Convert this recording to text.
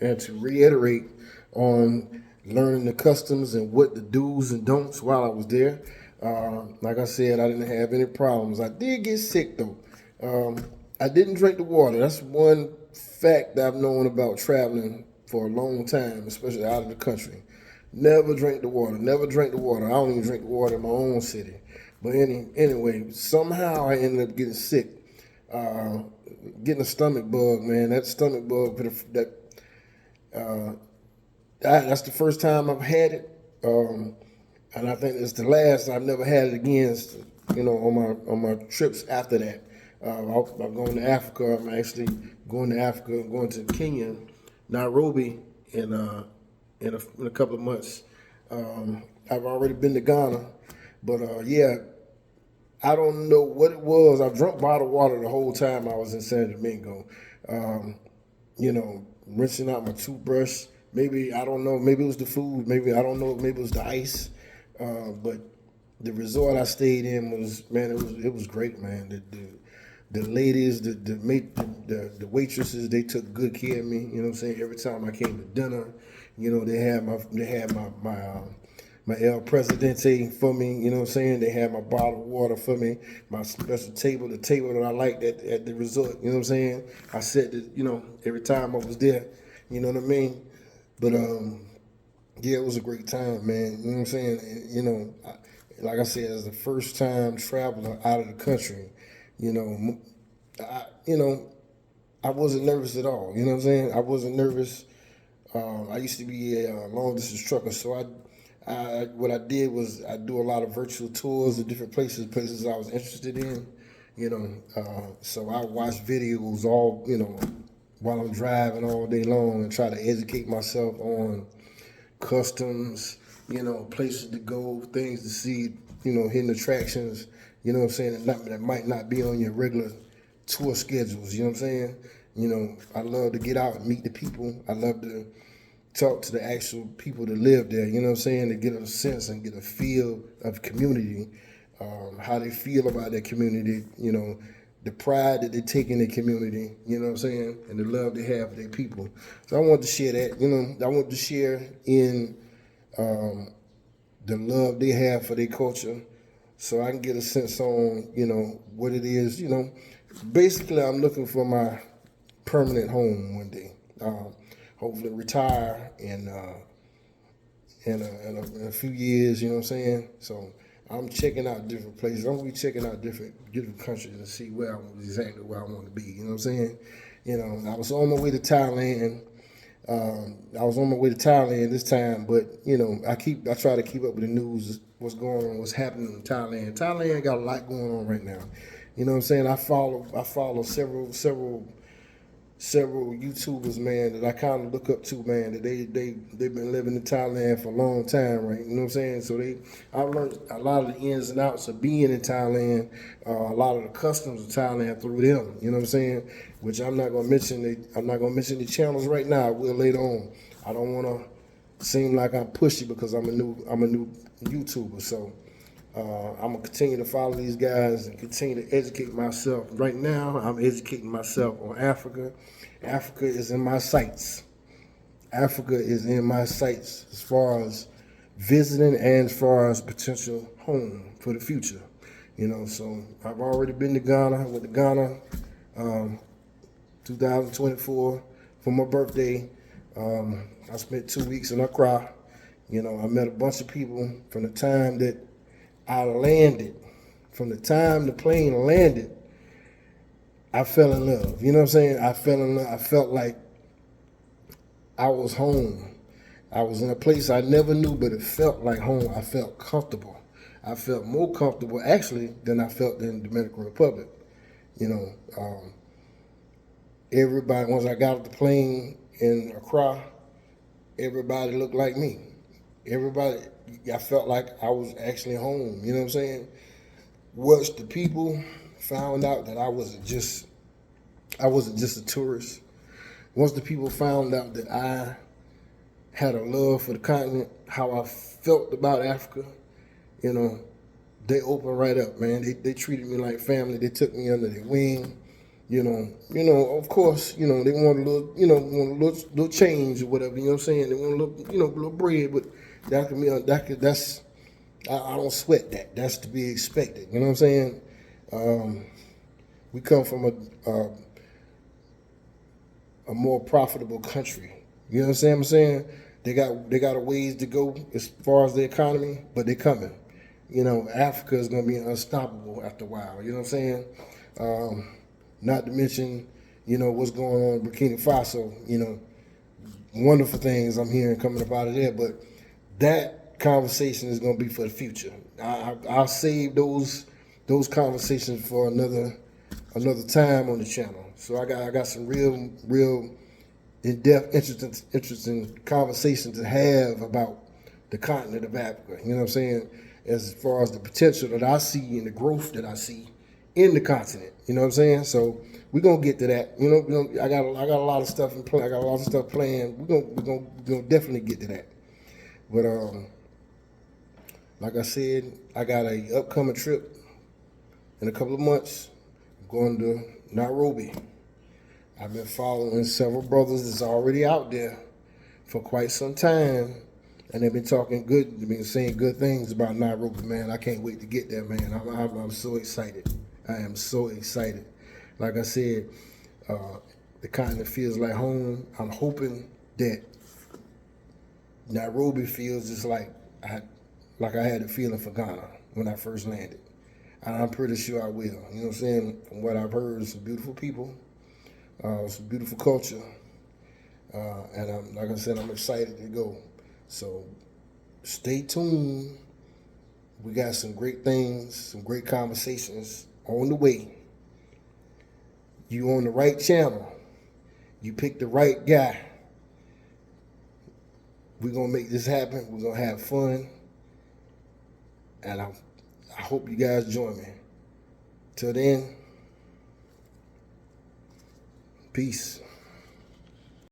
and to reiterate on learning the customs and what the do's and don'ts while I was there. Like I said, I didn't have any problems. I did get sick though. I didn't drink the water. That's one fact that I've known about traveling for a long time, especially out of the country. Never drink the water. Never drink the water. I don't even drink the water in my own city. But anyway, somehow I ended up getting sick, uh, getting a stomach bug. Man, that stomach bug, uh, that's the first time I've had it, and I think it's the last. I've never had it again. On my trips after that. I'm going to Africa. I'm actually going to Africa. I'm going to Kenya, Nairobi, in a couple of months. I've already been to Ghana, but yeah, I don't know what it was. I drank bottled water the whole time I was in San Domingo. Um, Rinsing out my toothbrush. Maybe I don't know. Maybe it was the food. Maybe I don't know. Maybe it was the ice. But the resort I stayed in was, man. It was great, man. The ladies, the waitresses, they took good care of me. You know what I'm saying? Every time I came to dinner, they had my El Presidente for me. You know what I'm saying? They had my bottled water for me, my special table, the table that I liked at the resort. You know what I'm saying? I said that, every time I was there. You know what I mean? But yeah, it was a great time, man. You know what I'm saying? And, like I said, as the first time traveler out of the country, you know, I, you know, I wasn't nervous at all. You know what I'm saying? I wasn't nervous. I used to be a long distance trucker, so what I did was I do a lot of virtual tours of different places I was interested in. So I watch videos while I'm driving all day long and try to educate myself on customs, places to go, things to see, hidden attractions, what I'm saying, that might not be on your regular tour schedules, you know what I'm saying? I love to get out and meet the people. I love to talk to the actual people that live there, you know what I'm saying, to get a sense and get a feel of community, how they feel about their community, the pride that they take in their community, you know what I'm saying, and the love they have for their people. So I want to share that, I want to share in the love they have for their culture so I can get a sense on, what it is, Basically, I'm looking for my permanent home one day. Hopefully retire in a few years, you know what I'm saying? So I'm checking out different places. I'm gonna be checking out different countries and see exactly where I want to be. You know what I'm saying? I was on my way to Thailand. I was on my way to Thailand this time, but I try to keep up with the news, what's going on, what's happening in Thailand. Thailand got a lot going on right now. You know what I'm saying? I follow several YouTubers, man, that I kind of look up to, man, that they've been living in Thailand for a long time, right? You know what I'm saying? So I learned a lot of the ins and outs of being in Thailand, a lot of the customs of Thailand through them. You know what I'm saying? Which I'm not gonna mention the channels right now. I will later on. I don't want to seem like I'm pushy because I'm a new YouTuber. So I'm gonna continue to follow these guys and continue to educate myself. Right now, I'm educating myself on Africa. Africa is in my sights. Africa is in my sights as far as visiting and as far as potential home for the future. So I've already been to Ghana. Went to Ghana, 2024 for my birthday. I spent 2 weeks in Accra. I met a bunch of people from the time that I landed, from the time the plane landed, I fell in love. You know what I'm saying? I fell in love. I felt like I was home. I was in a place I never knew, but it felt like home. I felt comfortable. I felt more comfortable, actually, than I felt in the Dominican Republic. You know, um, Everybody, once I got off the plane in Accra, everybody looked like me. Everybody, I felt like I was actually home. You know what I'm saying? Once the people found out that I wasn't just a tourist. Once the people found out that I had a love for the continent, how I felt about Africa, you know, they opened right up, man. They treated me like family. They took me under their wing. Of course, they want a little, want a little change or whatever. You know what I'm saying? They want a little, a little bread, but that can be, that's, I don't sweat that. That's to be expected. You know what I'm saying? We come from a more profitable country. You know what I'm saying? They got a ways to go as far as the economy, but they're coming. Africa is gonna be unstoppable after a while. You know what I'm saying? Not to mention, what's going on in Burkina Faso. Wonderful things I'm hearing coming up out of there, but that conversation is gonna be for the future. I'll save those conversations for another time on the channel. So I got some real in-depth, interesting conversation to have about the continent of Africa. You know what I'm saying? As far as the potential that I see and the growth that I see in the continent. You know what I'm saying? So we're gonna get to that. I got a lot of stuff in play. I got a lot of stuff planned. We're gonna definitely get to that. But like I said, I got a upcoming trip in a couple of months. I'm going to Nairobi. I've been following several brothers that's already out there for quite some time, and they've been saying good things about Nairobi, man. I can't wait to get there, man. I'm so excited. I am so excited. Like I said, the continent feels like home. I'm hoping that Nairobi feels just like I had a feeling for Ghana when I first landed. And I'm pretty sure I will. You know what I'm saying? From what I've heard, some beautiful people, some beautiful culture, and like I said, I'm excited to go. So stay tuned. We got some great things, some great conversations on the way. You on the right channel. You picked the right guy. We're gonna make this happen. We're gonna have fun, and I hope you guys join me. Till then, peace.